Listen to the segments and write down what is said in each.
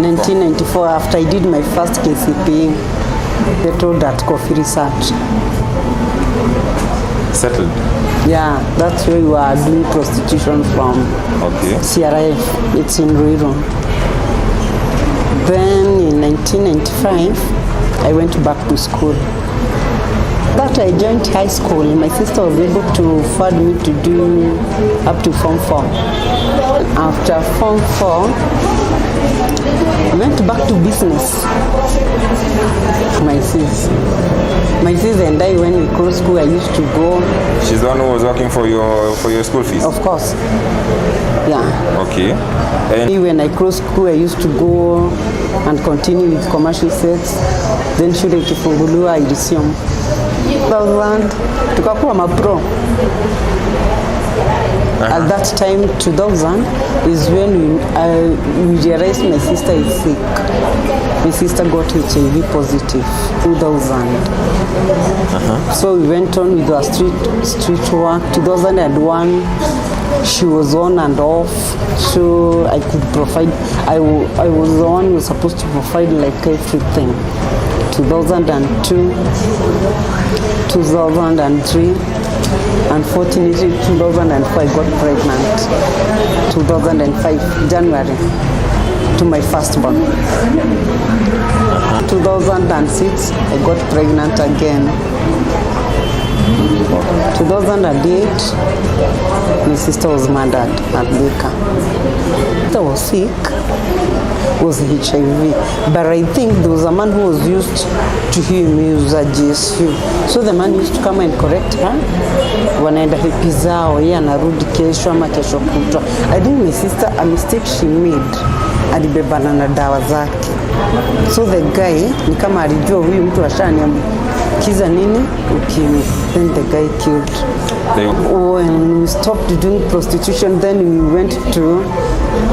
1994, after I did my first KCPE, settled at Coffee Research. Settled? Yeah, that's where we were doing prostitution from. Okay. CRF, it's in Ruiru. Then in 1995, I went back to school. That I joined high school, my sister was able to afford me to do up to Form 4. After Form 4, I went back to business. My sis and I, when we closed school, I used to go. She's the one who was working for your school fees? Of course. Yeah. Okay. And when I closed school, I used to go and continue with commercial sets. Then shule ikifunguliwa, I resume. 2000, tukakuwa mapro. At that time, 2000 is when we realized my sister is sick. My sister got HIV positive, 2000. So we went on with our street work. 2001, she was on and off, so I could provide. I was the one who was supposed to provide like everything. 2002, 2003. Unfortunately, 2005 I got pregnant. 2005 January to my firstborn. 2006 I got pregnant again. 2008 my sister was murdered at Bika. I was sick, was HIV, but I think there was a man who was used to him, he was a GSU. So the man used to come and correct her. Wanaenda happy zao, yeye anarudi kesho ama kesho kutwa. I think my sister, a mistake she made, alibebana na dawa zake. So the guy, ni kama alijua huyu mtu ashaniambukiza nini ukimwi. Then the guy killed. When we stopped doing prostitution, then we went to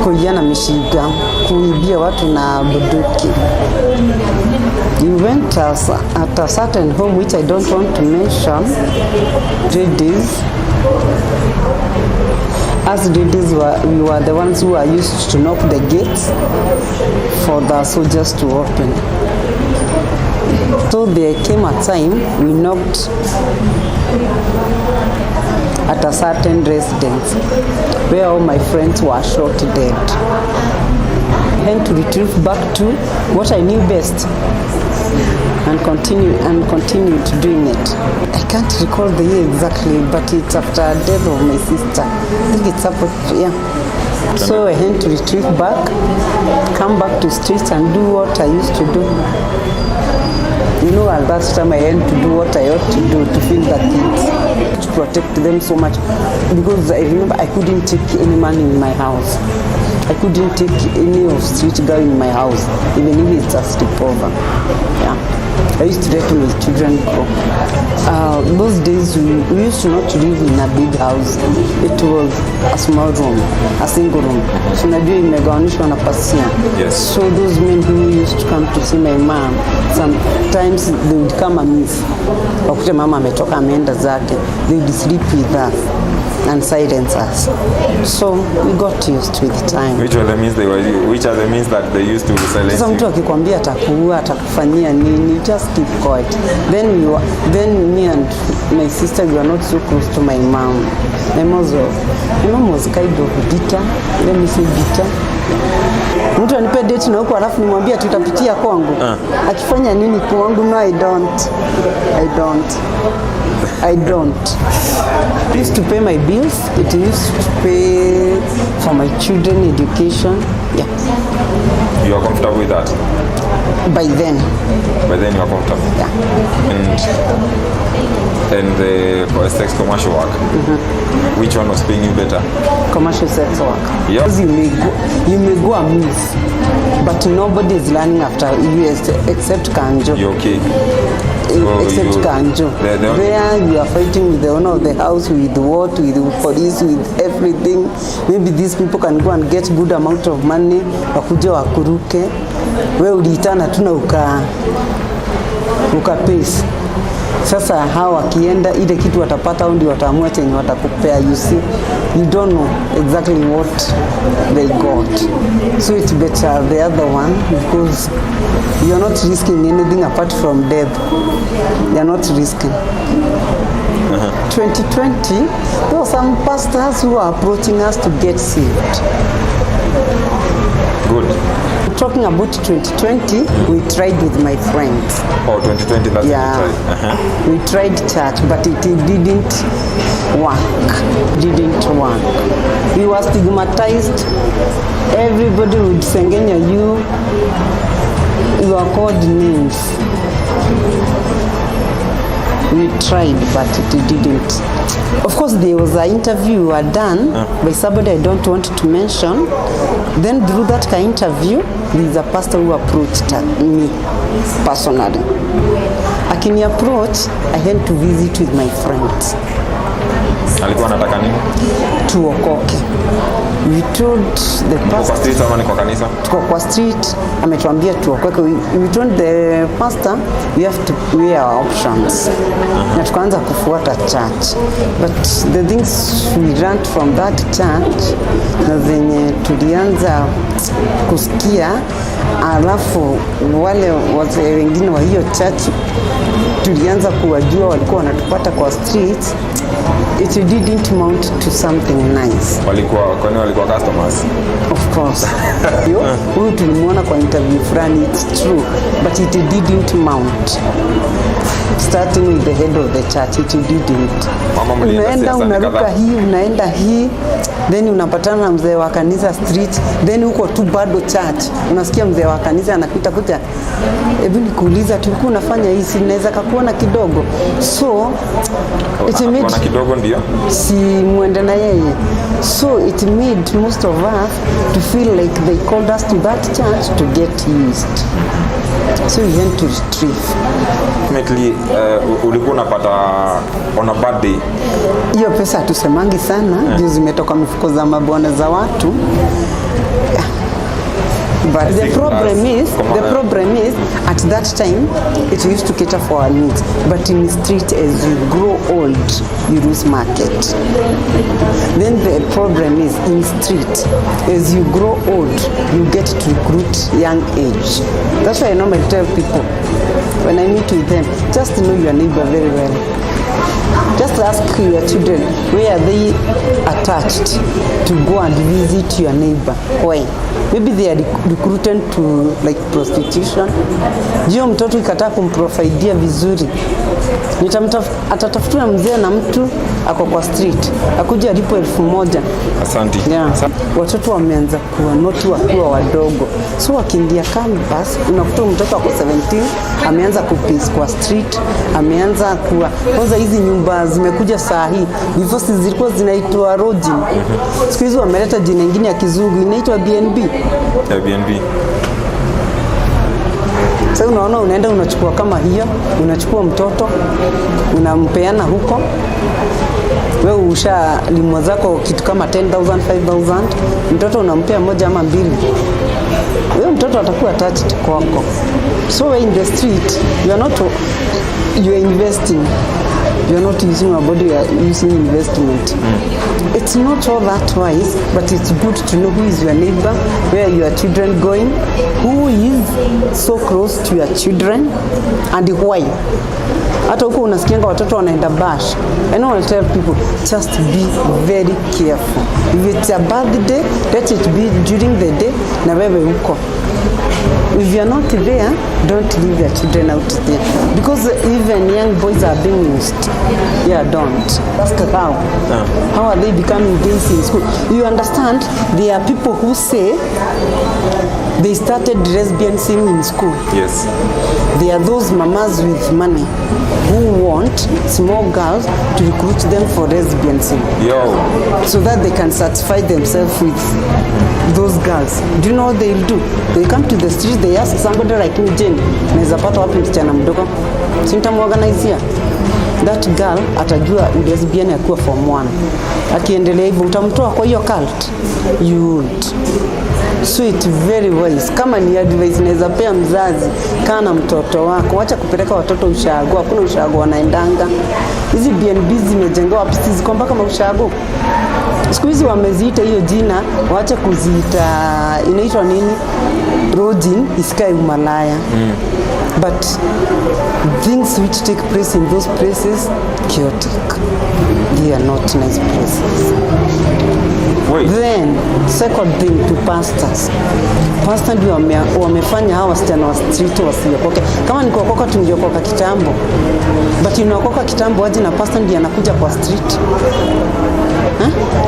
kuiana mishiga, kuibia watu na bunduki. We went at a certain home which I don't want to mention. Ladies. As ladies, we were the ones who are used to knock the gates for the soldiers to open. So there came a time we knocked at a certain residence where all my friends were shot dead. I had to retrieve back to what I knew best and continued doing it. I can't recall the year exactly, but it's after the death of my sister. I think it's yeah. So I had to retrieve back, come back to streets and do what I used to do. You know, at that time I had to do what I ought to do to feed the kids, to protect them so much. Because I remember I couldn't take any man in my house. I couldn't take any of street girl in my house, even if it's a sleepover. Yeah. I used to let my children go. Those days we used to not live in a big house. It was a small room, a single room. So najua imegawanishwa na pasia. Yes. So those men who used to come to see my mom, sometimes they would come and miss. Wakute mama ametoka ameenda zake. They would sleep with us and silence us. So we got used with the time. Which are the means that they used to silence you? Sasa mtu akikwambia atakuua, atakufanyia nini, just keep quiet. Then me and my sister, we were not so close to my mom. My mom was kind of bitter. Let me say bitter. Mtu anipe date na huko alafu nimwambia tutapitia kwangu. Akifanya nini kwangu? No, I don't. It used to pay my bills. It used to pay for my children education. Yeah. You are comfortable with that? By then you are comfortable? Yeah. And the sex commercial work, which one was paying you better? Commercial sex work. Yeah. Because you may go and miss, but nobody is learning after you except Kanjo. You're okay. Except Kanjo. There you are fighting with the owner of the house, with what, with the police, with everything. Maybe these people can go and get good amount of money, wakuja wakuruke. We uliitana tuna uka pace. Sasa hawa wakienda ile kitu watapata au ndio wataamua chenye watakupea. You see, you don't know exactly what they got, so it's better the other one because you are not risking anything apart from death. You are not risking. 2020, there were some pastors who are approaching us to get saved. Good. Talking about 2020, we tried with my friends. Oh, 2020, that's yeah. what you tried. We tried church, but it didn't work. We were stigmatized. Everybody would sengenya you. You are called names. We tried, but it didn't. Of course, there was an interview we were done by somebody I don't want to mention. Then through that kind of interview, there is a pastor who approached me personally. Akini approach, I had to visit with my friends. Alikuwa anataka nini? Tuokoke. We told the pastor. Kwa street ama ni kwa kanisa? Tuko kwa street, ametuambia tuokoke. We told the pastor we have to weigh our options. Na tukaanza kufuata church. But the things we learned from that church na zenye tulianza kusikia, alafu wale wazee wengine wa hiyo church tulianza kuwajua walikuwa wanatupata kwa streets, it didn't mount to something nice. Kwani walikuwa customers? Of course. Huyu tulimuona kwa interview fulani, it's true, but it didn't mount. Starting with the head of the church, it didn't. Unaenda unaruka hii, unaenda hii, then unapatana na mzee wa kanisa street, then huko tu bado church. Unasikia mzee wa kanisa anapita kuja, hebu nikuuliza tulikuwa unafanya hii, si naweza kukuona kidogo. So it made kidogo ndio si muende na yeye. So it made most of us to feel like they called us to that church to get used. So we went to retrieve. Ultimately, ulikuwa unapata on a bad day. Hiyo pesa tusemangi sana, juu zimetoka mifuko za mabwana za watu. But the problem is at that time it used to cater for our needs, but in the street as you grow old you lose market. Then the problem is in street as you grow old you get to recruit young age. That's why I normally tell people when I meet with them, just know your neighbor very well. Just ask your children where are they attached to go and visit your neighbor. Why? Maybe they are recruited to like prostitution. Jio mtoto ikataa kumprofidia vizuri, atatafuta mzee na mtu ako kwa street akuja alipo 1,000. Asante. Yeah. Watoto wameanza kuwa noti wakiwa wadogo, so wakiingia campus unakuta mtoto ako 17 ameanza kupis kwa street, ameanza kuwa kwanza. Hizi nyumba zimekuja saa hii, before zilikuwa zinaitwa lodging. Siku hizi wameleta jina nyingine ya kizungu inaitwa BNB. Airbnb. Sasa unaona, unaenda unachukua kama hiyo, unachukua mtoto unampeana huko, wewe usha limo zako kitu kama 10,000 5,000, mtoto unampea moja ama mbili, wewe mtoto atakuwa attached kwako. So in the street you are investing. You are not using your body, you are using investment. It's not all that wise, but it's good to know who is your neighbor, where are your children going, who is so close to your children, and why. Hata huko unasikianga watoto wanaenda bash. I know I tell people, just be very careful. If it's a birthday, let it be during the day, na wewe huko. If you are not there, don't leave your children out there. Because even young boys are being used. Yeah, don't. Ask how. How are they becoming gays in school? You understand, there are people who say they started lesbianism in school. Yes. There are those mamas with money who want small girls to recruit them for lesbianism. Yo. So that they can satisfy themselves with those girls. Do you know what they'll do? They come to the street, they ask somebody like me, Jane, naweza pata wapi msichana mdogo? Sintamuorganizia. That girl atajua lesbian yakuwa form 1. Akiendelea hivyo utamtoa kwa hiyo cult. You would. sweet, very wise. Kama ni advice naweza pea mzazi, kaa na mtoto wako, wacha kupeleka watoto ushago. Hakuna ushago wanaendanga. Hizi BNB zimejengewa wapi? Ziko mpaka ushago. Siku hizi wameziita hiyo jina, waache kuziita, inaitwa nini? Lodging, isikae umalaya. But things which take place in those places, chaotic. They are not nice places. Wait. Then, second thing to pastors. Pastor ndio wamefanya hawa wasichana wa street wasiokoke. Kama ni kuokoka tungeokoka kitambo. But unaokoka kitambo aje na pastor ndiye anakuja kwa street?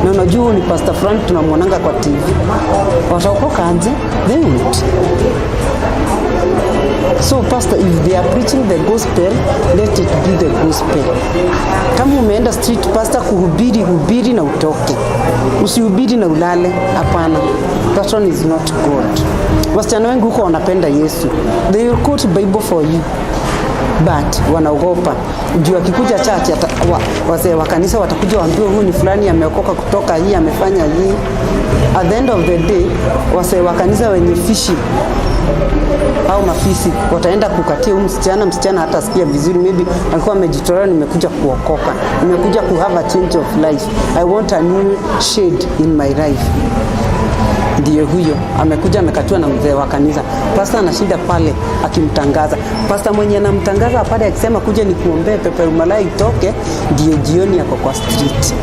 Na unajua ni pastor fulani tunamuonanga kwa TV. Wataokoka aje? They won't. So pastor, if they are preaching the gospel, let it be the gospel. Kama umeenda street pastor kuhubiri, hubiri na utoke. Usihubiri na ulale, hapana. That one is not good. Wasichana wengi huko wanapenda Yesu. They will quote Bible for you. But wanaogopa. Juu akikuja church wazee wa kanisa watakuja waambiwe huyu ni fulani ameokoka kutoka hii, amefanya hii. At the end of the day, wazee wa kanisa wenye fishi au mafisi wataenda kukatia huyu msichana hata sikia vizuri, maybe alikuwa amejitolea, nimekuja kuokoka, nimekuja ku have a change of life, I want a new shade in my life. Ndiye huyo amekuja amekatiwa na mzee wa kanisa. Pastor anashinda pale akimtangaza. Pastor mwenye anamtangaza pale akisema kuja nikuombee pepe umalai itoke, ndiye jioni yako kwa street.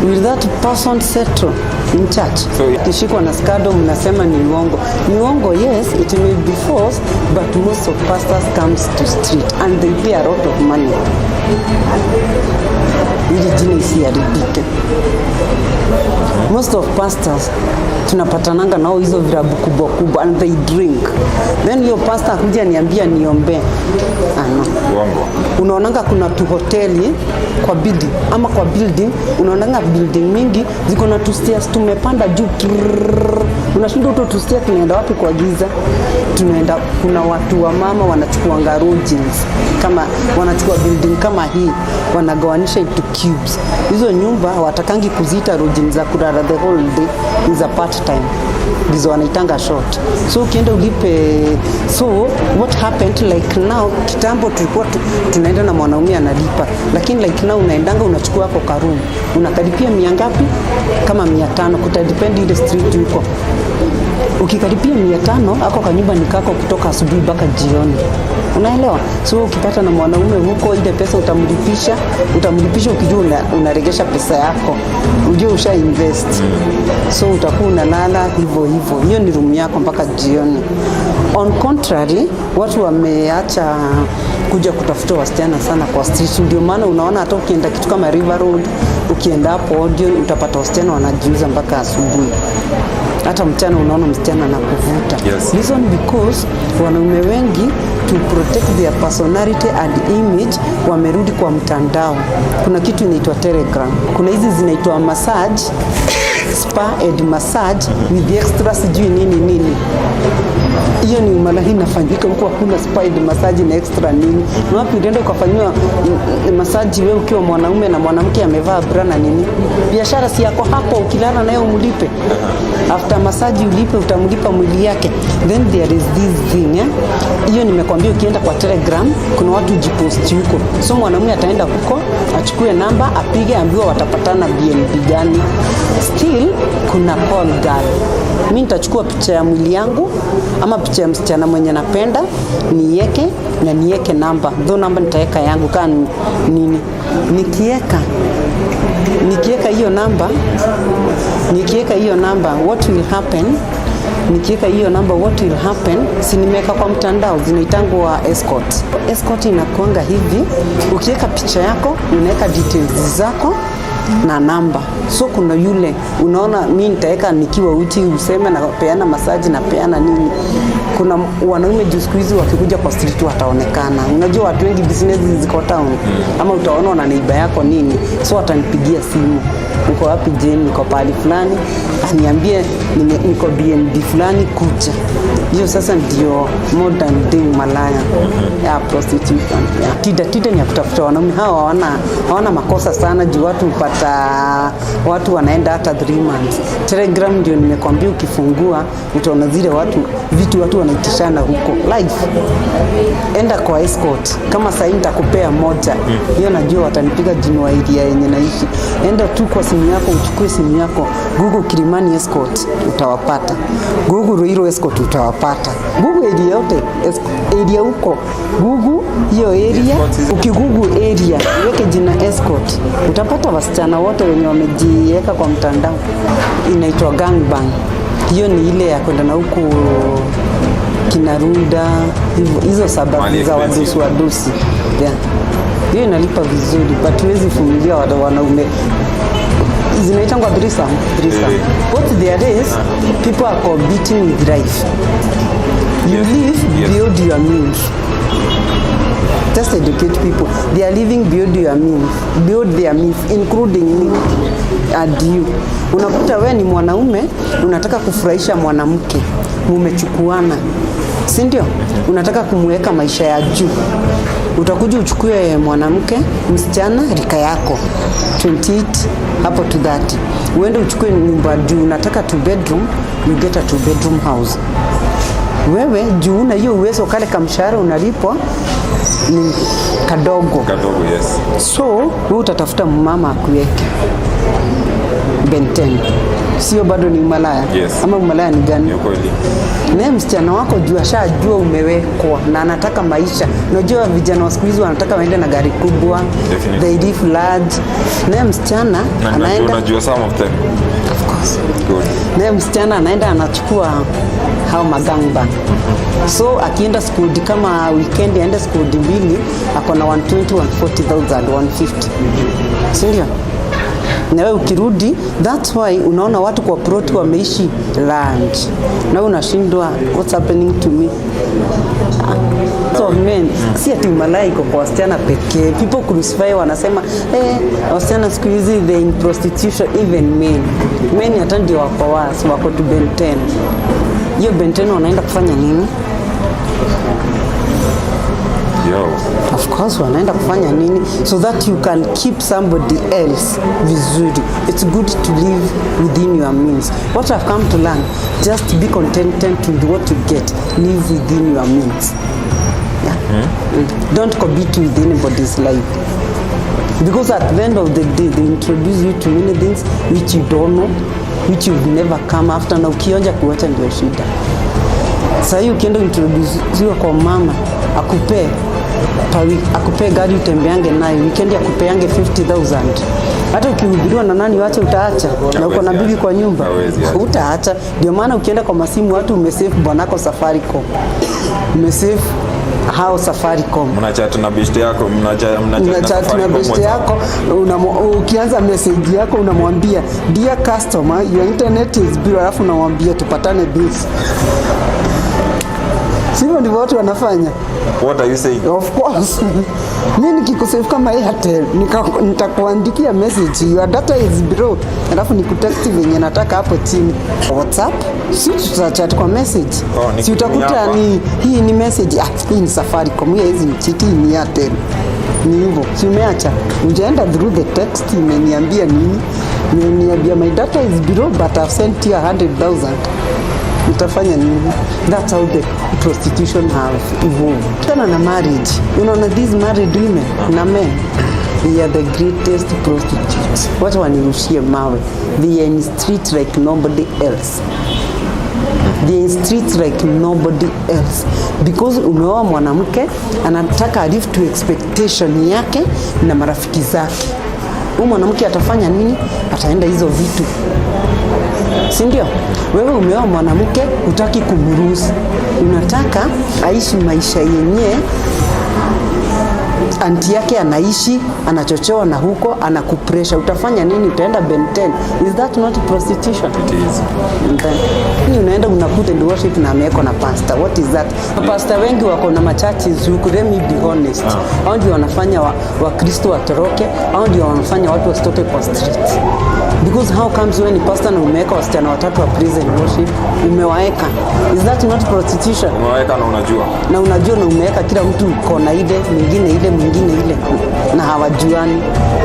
Will that person settle in church? Kishikwa na skado mnasema ni uongo. Ni uongo, yes, it may be false, but most of pastors comes to street and they pay a lot of money. Ili jina isiharibike. Most of pastors tunapatananga nao hizo virabu kubwa kubwa and they drink. Then your pastor akuja niambia niombe. Uongo. Unaonanga kuna tu hoteli kwa building ama kwa building, unaonanga building mingi ziko na tu stairs tumepanda juu. Unashinda tu stairs tunaenda wapi kwa giza? Tunaenda, kuna watu wa mama wanachukua lodgings, kama wanachukua building kama hii wanagawanisha into cubes. Hizo nyumba watakangi kuziita lodgings za kulala the whole day, is a part time. Hizo wanaitanga short. So ukienda ulipe. So what happened like now, kitambo tulikuwa tunaenda na mwanaume analipa, lakini like now unaendanga unachukua hapo karumu, unakalipia mia ngapi? Kama 500, kutadepend ile street yuko. Ukikalipia 500 ako kanyumba ni kako kutoka asubuhi mpaka jioni. Unaelewa? So ukipata na mwanaume huko, ile pesa utamlipisha ukijua unaregesha pesa yako. Ujue usha invest. So utakuwa unalala hivyo. Hiyo ni room yako mpaka jioni. On contrary, watu wameacha kuja kutafuta wasichana sana kwa street. Ndio maana unaona hata ukienda kitu kama River Road, ukienda hapo Odeon utapata wasichana wanajiuza mpaka asubuhi. Hata mchana unaona msichana na kuvuta. Yes. Reason because wanaume wengi to protect their personality and image wamerudi kwa mtandao. Kuna kitu inaitwa Telegram. Kuna hizi zinaitwa massage, spa and massage with extra sijui nini. Hiyo ni umalahi inafanyika huko, hakuna spa and massage na extra nini. Na wapi unaenda ukafanywa massage wewe ukiwa mwanaume na mwanamke amevaa bra na nini? Biashara si yako hapo, ukilala nayo umlipe. After massage ulipe, utamlipa mwili yake. Then there is this thing, hiyo nimekwambia ukienda kwa Telegram, kuna watu jipost huko. So mwanaume ataenda huko, achukue namba, apige, ambiwa watapatana BNB gani. Still kuna call girl. Mimi nitachukua picha ya mwili yangu ama picha ya msichana mwenye napenda, niweke namba. Though namba nitaweka yangu kama nini. Nikiweka hiyo namba, what will happen? Nikiweka hiyo namba, what will happen? Si nimeweka kwa mtandao, zinaitangwa escort. Escort inakuanga hivi, ukiweka picha yako, unaweka details zako na namba. So kuna yule, unaona mimi nitaweka nikiwa uchi, useme na peana massage na peana nini. Kuna wanaume siku hizi wakikuja kwa street wataonekana. Unajua watu wengi business ziko town. Ama utaona na neighbor yako nini. So watanipigia simu. Niko wapi Jane, niko pale fulani, aniambie niko BNB fulani kuja. Hiyo sasa ndio modern day malaya ya prostitution. Tida ni ya kutafuta wanaume. Hao hawana makosa sana juu watu wanaenda hata 3 months. Telegram ndio nimekwambia, ukifungua utaona zile watu wanaitishana huko live. Enda kwa escort. Kama sasa nitakupea moja, hiyo najua watanipiga jini wa area yenye naishi. Enda tu kwa simu yako, uchukue simu yako, Google Kilimani escort, utawapata. Google Ruiru escort, utawapata. Google area yote, area huko. Google hiyo area, ukigoogle area, weke jina escort, utapata wasichana wote wenye wamejiweka kwa mtandao. Inaitwa gangbang. Hiyo ni ile ya kwenda na huku Kinarunda, hizo sababu za wadosi. Yeah. Hiyo inalipa vizuri, but huwezi vumilia wanaume. Zinaitangwa threesome. What there is, people are competing with life. You live beyond your means. Just educate people. They are living beyond their means, including me and you. Unakuta wewe ni mwanaume, unataka kufurahisha mwanamke, mumechukuana, si ndio? Unataka kumweka maisha ya juu. Utakuja uchukue mwanamke, msichana rika yako 28 hapo to 30. Uende uchukue nyumba juu, unataka 2 bedroom, you get a 2 bedroom house. Wewe juu una hiyo uwezo, kale kamshahara unalipwa ni kadogo, yes. So wewe utatafuta mama akuweke benten. Sio bado ni umalaya? Yes. Ama umalaya ni gani? Ni kweli. Na msichana wako juu ashajua umewekwa na anataka maisha. Unajua vijana wa siku hizi wanataka waende na gari kubwa. Definitely. They live large. Na msichana anaenda, unajua some of them. Of course. Good. Na msichana anaenda anachukua hao magangba. So akienda school kama weekend aende school 2, ako na 120, 140,000, 150. Si ndio? Na wewe ukirudi, that's why unaona watu kwa plot wameishi lunch. Na wewe unashindwa, what's happening to me? So men, si ati malaya iko kwa wasichana pekee. People crucify wanasema, wasichana siku hizi they in prostitution, even men. Men hata ndio wako to benten. Hiyo benten wanaenda kufanya nini? Of course wanaenda kufanya nini? So that you can keep somebody else vizuri. It's good to live within your means. What I've come to learn, just be contented with what you get. Live within your means. Yeah. Don't compete with anybody's life. Because at the end of the day, they introduce you to many things which you don't know, which you've never come after. Na ukionja kuacha ndio shida. Sasa hiyo ukienda introduce kwa mama, akupe gari utembeange nayo, weekend akupeange 50,000. Hata ukihubiriwa na nani wacha utaacha? Na uko na bibi kwa nyumba, utaacha. Ndio maana ukienda kwa masimu watu umesave bwanako Safaricom. Umesave hao Safaricom. Mnachat na best yako, mnachat na best yako, ukianza message yako unamwambia dear customer your internet is bill, alafu unamwambia tupatane bills. Sivyo ndivyo watu wanafanya. What are you saying? Of course. Mimi nikikusave kama Airtel, nitakuandikia message your data is below, alafu nikutext venye nataka hapo chini. WhatsApp, si tutachat kwa message. Si utakuta hii ni message, hii ni Safaricom, hizi ni chiti, ni Airtel. Ni hivyo. Si umeacha. Unaenda through the text, imeniambia nini? Imeniambia my data is below but I've sent you 100,000. Utafanya nini? That's how the prostitution have evolved. Tena na marriage. Unaona these married women na men, they are the greatest prostitutes. Watu wanirushie mawe. They are in street like nobody else. They are in street like nobody else. Because umeoa mwanamke anataka live to expectation yake na marafiki zake. Huyu mwanamke atafanya nini? Ataenda hizo vitu. Si ndio? Wewe umeoa mwanamke hutaki kumruhusu. Unataka aishi maisha yenye anti yake anaishi, anachochewa na huko, anakupresha utafanya nini, utaenda Ben 10. Is that not prostitution? It is. Then unaenda unakuta and worship na ameko na pastor. What is that? Pastor wengi wako na machurches huku, let me be honest. Hao ndio wanafanya Wakristo watoroke, hao ndio wanafanya watu wasitoke kwa streets. Because how comes when ni pastor na umeweka wasichana watatu wa praise and worship, umewaeka. Is that not prostitution? Umeweka na unajua. Na unajua na umeweka kila mtu kona ile, mwingine ile, mwingine ile na hawajuani.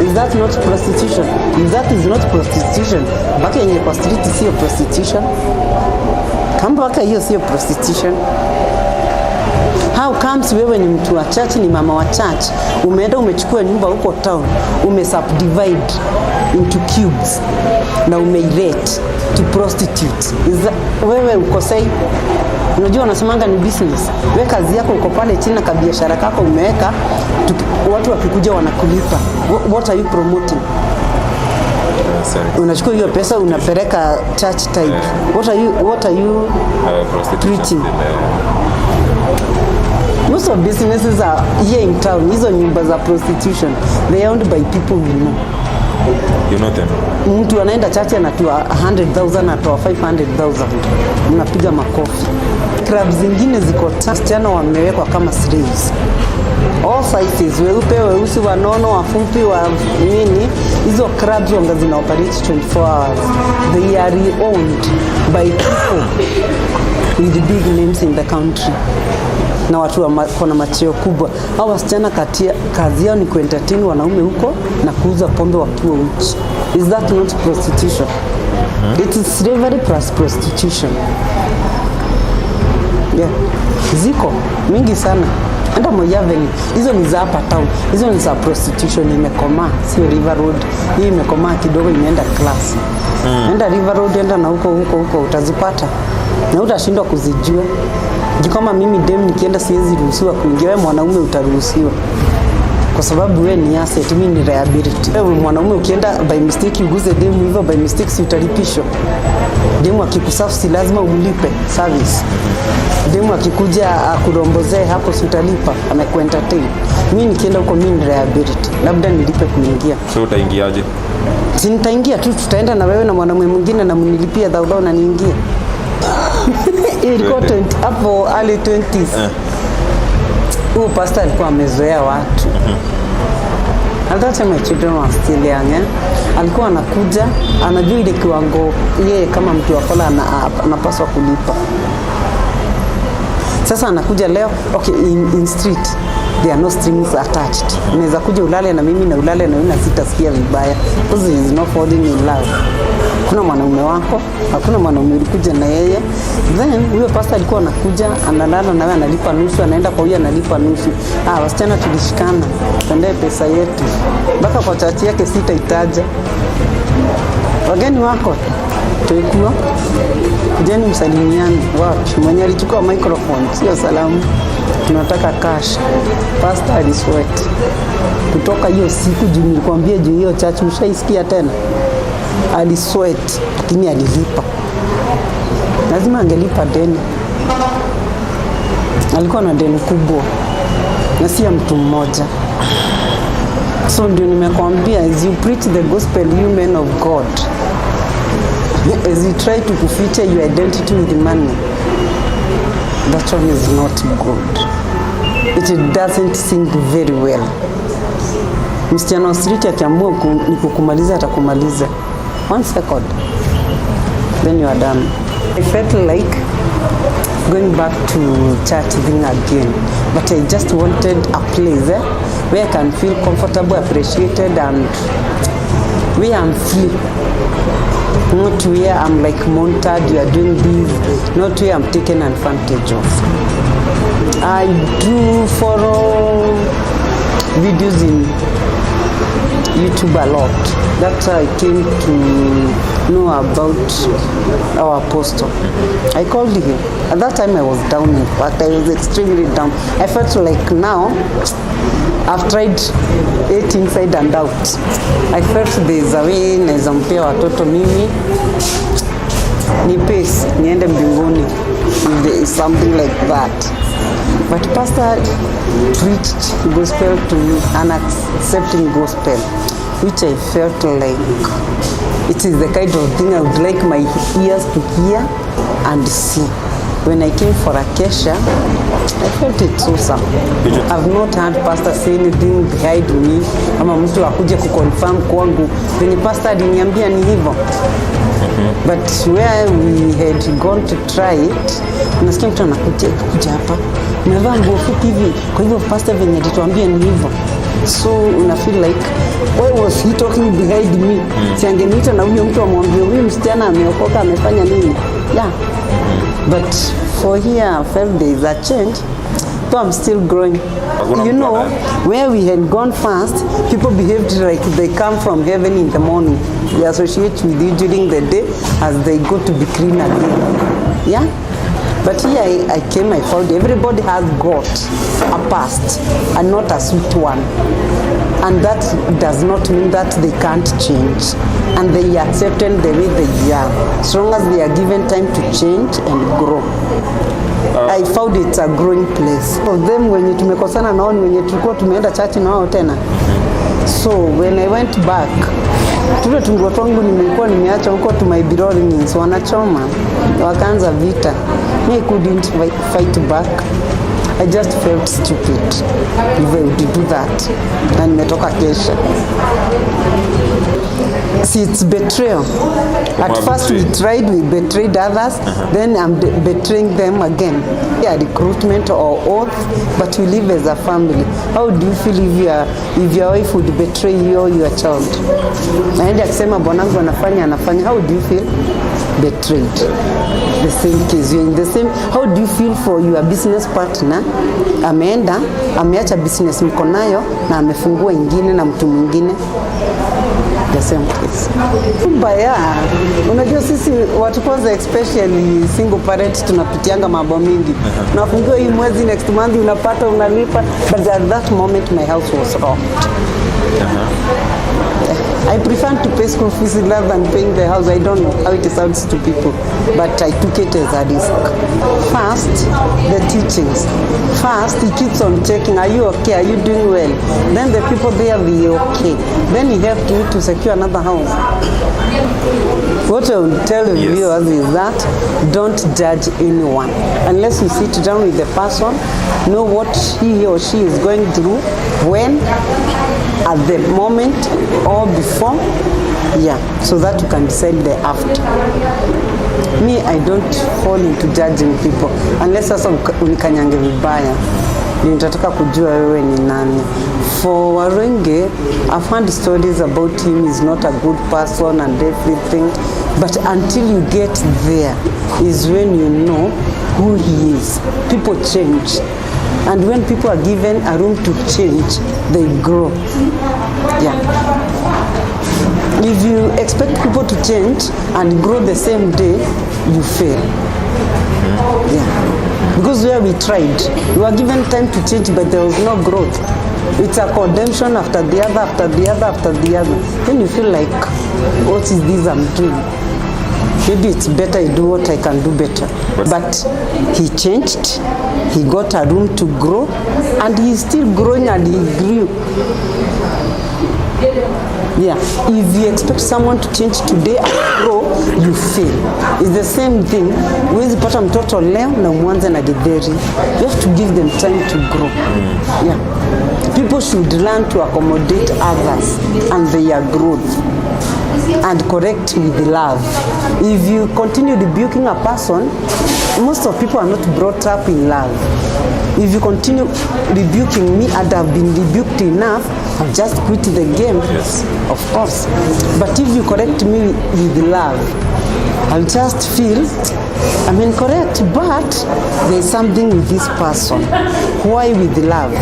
Is that not prostitution? If that is not prostitution, baka yenye kwa street sio prostitution. Kamba baka hiyo sio prostitution. How comes wewe ni mtu wa church, ni mama wa church, umeenda umechukua nyumba huko town, umesubdivide into cubes na umeirate to prostitutes. Wewe ukosei? Unajua wanasemanga ni business. Wewe kazi yako uko pale chini na kabiashara kako umeweka, watu wakikuja wanakulipa. What are you promoting? Unachukua hiyo pesa unapeleka church type. What are you preaching? Most of businesses are here in town. Hizo nyumba za prostitution, they are owned by people we know. You know them. Mtu anaenda church anatoa 100,000, anatoa 500,000. Unapiga makofi. Clubs zingine ziko wasichana wamewekwa kama slaves. All sizes, weupe, weusi, wanono, wafupi, wa nini. Hizo clubs wanga zina operate 24 hours. They are owned by people with big names in the country. Na watu wana macheo kubwa. Hao wasichana kazi yao ni kuentertain wanaume huko na kuuza pombe wakiwa uchi. Is that not prostitution? It is slavery plus prostitution. Yeah. Ziko mingi sana. Enda Moyaveni, hizo ni za hapa town. Hizo ni za prostitution, imekomaa, sio River Road. Hii imekomaa kidogo, imeenda class. Enda River Road, enda na huko utazipata. Na utashindwa kuzijua. Kama mimi dem nikienda siwezi ruhusiwa kuingia, wewe mwanaume utaruhusiwa. Kwa sababu wewe ni asset, mimi ni liability. Wewe mwanaume ukienda by mistake uguze dem hivyo, by mistake si utalipishwa. Demu akikusafu si lazima umlipe service. Demu akikuja akurombozee hapo si utalipa, amekuentertain. Mimi nikienda huko mimi ni liability. Labda nilipe kuingia. So utaingiaje? Si nitaingia tu, tutaenda na wewe na mwanamume mwingine na mnilipia dhao na niingie. Ilikuwa hapo early 20s. Huyo pastor alikuwa amezoea watu. At that time my children were still young. Alikuwa anakuja, anajua ile kiwango yeye kama mtu wa kola anapaswa kulipa. Sasa anakuja leo, okay, in street there are no strings attached. Unaweza kuja ulale na mimi na ulale na wewe na sitasikia vibaya. Because he is not falling in love. Kuna mwanaume wako, hakuna mwanaume ulikuja na yeye. Then huyo pastor alikuwa anakuja, analala na wewe, analipa nusu, anaenda kwa huyo analipa nusu. Wasichana tulishikana, tuendee pesa yetu. Mpaka kwa chati yake sitaitaja. Wageni wako tulikuwa kujeni msalimiane. Wapi? Mwenye alichukua microphone, sio salamu. Tunataka cash. Pastor alisweat. Kutoka hiyo siku juu nilikwambia juu hiyo church mshaisikia tena. Alisweat, lakini alilipa. Lazima angelipa deni. Alikuwa na deni kubwa. Na si ya mtu mmoja. So ndio nimekwambia, as you preach the gospel, you men of God, as you try to feature your identity with money, that one is not good. It doesn't sing very well. Msichana wa street akiamua ni kukumaliza atakumaliza. 1 second, then you are done. I felt like going back to church thing again, but I just wanted a place where I can feel comfortable, appreciated, and where I'm free. Not where I'm like monitored, you are doing this, not where I'm taken advantage of. I do follow videos in YouTube a lot. That's how I came to know about our apostle. I called him. At that time I was down, in fact I was extremely down. I felt like now I've tried it inside and out. I felt there's a way naweza mpea watoto mimi ni pace niende mbinguni. There is something like that. But pastor preached gospel to me, an accepting gospel, which I felt like it is the kind of thing I would like my ears to hear and see. When I came for Acacia, I felt it so somehow. I've not heard pastor say anything behind me, ama mtu akuje kuconfirm kwangu venye pastor aliniambia ni hivyo. But where we had gone to try it, nasikia mtu anakuja hapa, umevaa nguo fupi hivi, kwa hivyo pastor venye alituambia ni hivyo. So una feel like, why was he talking behind me? Si angeniita na huyo mtu amwambie huyu msichana ameokoka amefanya nini? Yeah. But for here, I felt there is a change, though I'm still growing. You know, where we had gone fast, people behaved like they come from heaven in the morning. They associate with you during the day as they go to be clean again. Yeah? But here I came, I found everybody has got a past and not a sweet one. And that does not mean that they can't change. And they accepted the way they are. As long as they are given time to change and grow. I found it's a growing place. Of them wenye tumekosana nao ni wenye tulikuwa tumeenda church na wao tena. So when I went back, tule tunguo twangu nimekuwa nimeacha huko to my belongings, wanachoma, wakaanza vita. I couldn't fight back. I just felt stupid if I would do that. Na nimetoka kesha. See, it's betrayal. At first we tried, we betrayed others, then I'm betraying them again. Yeah, recruitment or oath, but we live as a family. How do you feel if your wife would betray you or your child? Naenda kusema bwanangu anafanya, how do you feel? Betrayed. The same case, you're in the same. How do you feel for your business partner? Ameenda, ameacha business mko nayo na amefungua ingine na mtu mwingine. The same case. Mbaya, unajua sisi watu kwanza especially single parents tunapitianga mambo mingi. Unafungiwa hii mwezi, next month unapata unalipa, but at that moment my house was rocked. I prefer to pay school fees rather than paying the house. I don't know how it sounds to people, but I took it as a risk. First, the teachings. First, he keeps on checking, are you okay? Are you doing well? Then the people there will okay. Then he helped you to secure another house. What I will tell the viewers is that don't judge anyone. Unless you sit down with the person, know what he or she is going through, when, at the moment, or before, so that you can decide the after. Me, I don't fall into judging people unless sasa unikanyange vibaya nitataka kujua wewe ni nani. For Warenge, I've heard stories about him, he's not a good person and everything, but until you get there is when you know who he is. People change, and when people are given a room to change, they grow. If you expect people to change and grow the same day, you fail. Because where we tried, we were given time to change, but there was no growth. It's a condemnation after the other, after the other, after the other. Then you feel like, what is this I'm doing? Maybe it's better I do what I can do better. But he changed, he got a room to grow, and he's still growing and he grew. If you expect someone to change today and grow, you fail. It's the same thing. Huwezi pata mtoto leo na mwanze na githeri. You have to give them time to grow. People should learn to accommodate others and their growth and correct with love. If you continue rebuking a person, most of people are not brought up in love. If you continue rebuking me and I've been rebuked enough, I'll just quit the game. Of course. But if you correct me with love, I'll just feel I'm incorrect, but there's something with this person. Why with love?